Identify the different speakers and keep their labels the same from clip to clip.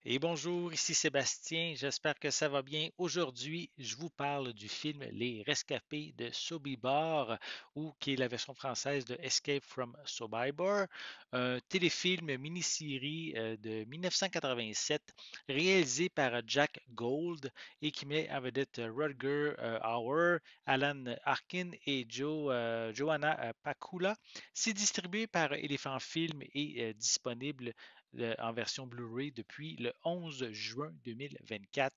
Speaker 1: Et bonjour, ici Sébastien, j'espère que ça va bien. Aujourd'hui, je vous parle du film Les Rescapés de Sobibor, ou qui est la version française de Escape from Sobibor, un téléfilm mini-série de 1987 réalisé par Jack Gold et qui met en vedette Rutger Hauer, Alan Arkin et Joanna Pakula. C'est distribué par Elephant Film et disponible en version Blu-ray depuis le 11 juin 2024.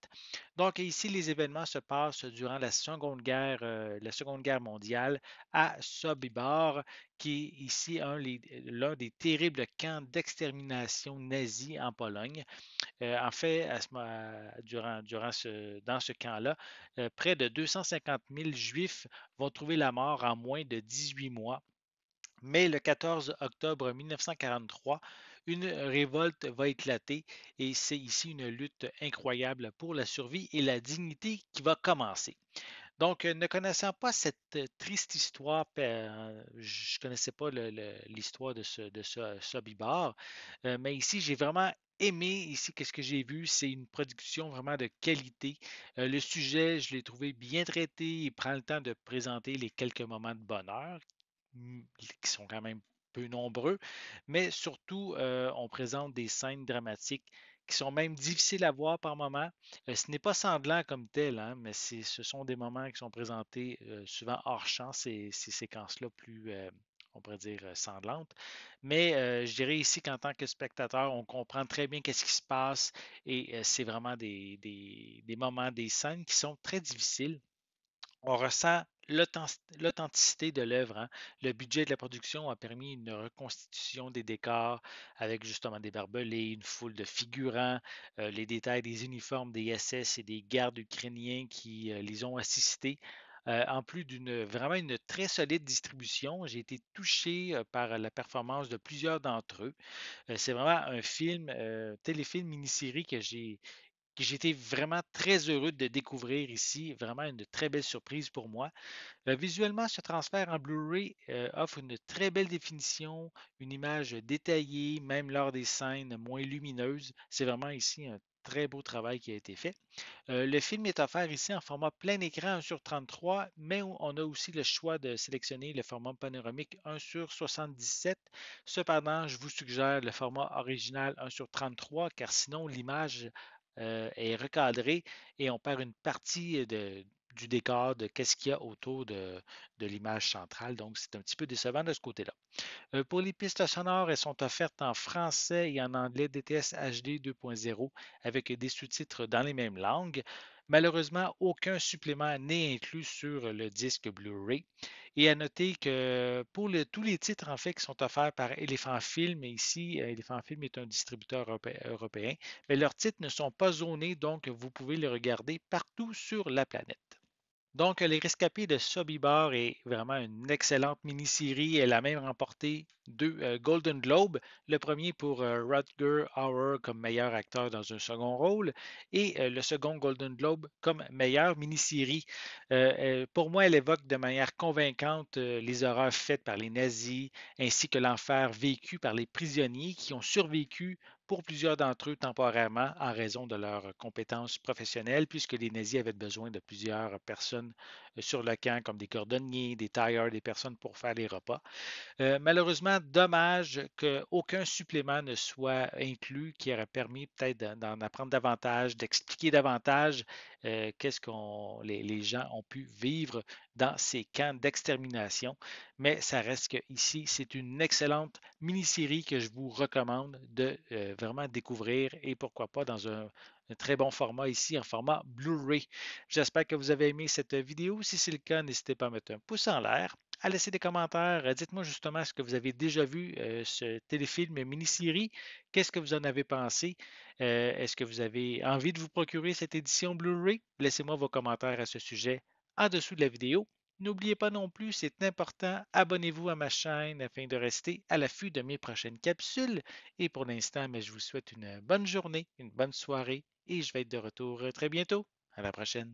Speaker 1: Donc ici, les événements se passent durant la Seconde Guerre mondiale à Sobibor, qui est ici l'un des terribles camps d'extermination nazis en Pologne. En fait, dans ce camp-là, près de 250 000 Juifs vont trouver la mort en moins de 18 mois. Mais le 14 octobre 1943, une révolte va éclater et c'est ici une lutte incroyable pour la survie et la dignité qui va commencer. Donc, ne connaissant pas cette triste histoire, je ne connaissais pas l'histoire de ce Sobibor, mais ici, j'ai vraiment aimé ici qu'est-ce que j'ai vu, c'est une production vraiment de qualité. Le sujet, je l'ai trouvé bien traité, il prend le temps de présenter les quelques moments de bonheur qui sont quand même peu nombreux, mais surtout, on présente des scènes dramatiques qui sont même difficiles à voir par moments. Ce n'est pas sanglant comme tel, hein, mais ce sont des moments qui sont présentés souvent hors champ, ces séquences-là plus, on pourrait dire, sanglantes. Mais je dirais ici qu'en tant que spectateur, on comprend très bien qu'est-ce qui se passe et c'est vraiment des moments, des scènes qui sont très difficiles. On ressent l'authenticité de l'œuvre, hein. Le budget de la production a permis une reconstitution des décors avec justement des barbelés, une foule de figurants, les détails des uniformes des SS et des gardes ukrainiens qui les ont assistés. En plus d'une vraiment une très solide distribution, j'ai été touché par la performance de plusieurs d'entre eux. C'est vraiment un film, téléfilm mini-série que j'ai été vraiment très heureux de découvrir ici. Vraiment une très belle surprise pour moi. Visuellement, ce transfert en Blu-ray offre une très belle définition, une image détaillée, même lors des scènes moins lumineuses. C'est vraiment ici un très beau travail qui a été fait. Le film est offert ici en format plein écran 1 sur 33, mais on a aussi le choix de sélectionner le format panoramique 1 sur 77. Cependant, je vous suggère le format original 1 sur 33, car sinon l'image est recadrée et on perd une partie du décor de qu'est-ce qu'il y a autour de l'image centrale. Donc, c'est un petit peu décevant de ce côté-là. Pour les pistes sonores, elles sont offertes en français et en anglais DTS HD 2.0 avec des sous-titres dans les mêmes langues. Malheureusement, aucun supplément n'est inclus sur le disque Blu-ray. Et à noter que pour tous les titres en fait qui sont offerts par Elephant Film, et ici Elephant Film est un distributeur européen, mais leurs titres ne sont pas zonés, donc vous pouvez les regarder partout sur la planète. Donc, Les Rescapés de Sobibor est vraiment une excellente mini-série. Elle a même remporté deux Golden Globes. Le premier pour Rutger Hauer comme meilleur acteur dans un second rôle et le second Golden Globe comme meilleure mini-série. Pour moi, elle évoque de manière convaincante les horreurs faites par les nazis ainsi que l'enfer vécu par les prisonniers qui ont survécu pour plusieurs d'entre eux temporairement en raison de leurs compétences professionnelles, puisque les nazis avaient besoin de plusieurs personnes sur le camp, comme des cordonniers, des tailleurs, des personnes pour faire les repas. Malheureusement, dommage qu'aucun supplément ne soit inclus qui aurait permis peut-être d'en apprendre davantage, d'expliquer davantage qu'est-ce que les gens ont pu vivre dans ces camps d'extermination. Mais ça reste que ici, c'est une excellente mini-série que je vous recommande de vraiment découvrir et pourquoi pas dans un très bon format ici, en format Blu-ray. J'espère que vous avez aimé cette vidéo. Si c'est le cas, n'hésitez pas à mettre un pouce en l'air à laisser des commentaires. Dites-moi justement est-ce que vous avez déjà vu ce téléfilm mini-série. Qu'est-ce que vous en avez pensé? Est-ce que vous avez envie de vous procurer cette édition Blu-ray? Laissez-moi vos commentaires à ce sujet en dessous de la vidéo. N'oubliez pas non plus, c'est important, abonnez-vous à ma chaîne afin de rester à l'affût de mes prochaines capsules. Et pour l'instant, mais je vous souhaite une bonne journée, une bonne soirée et je vais être de retour très bientôt. À la prochaine.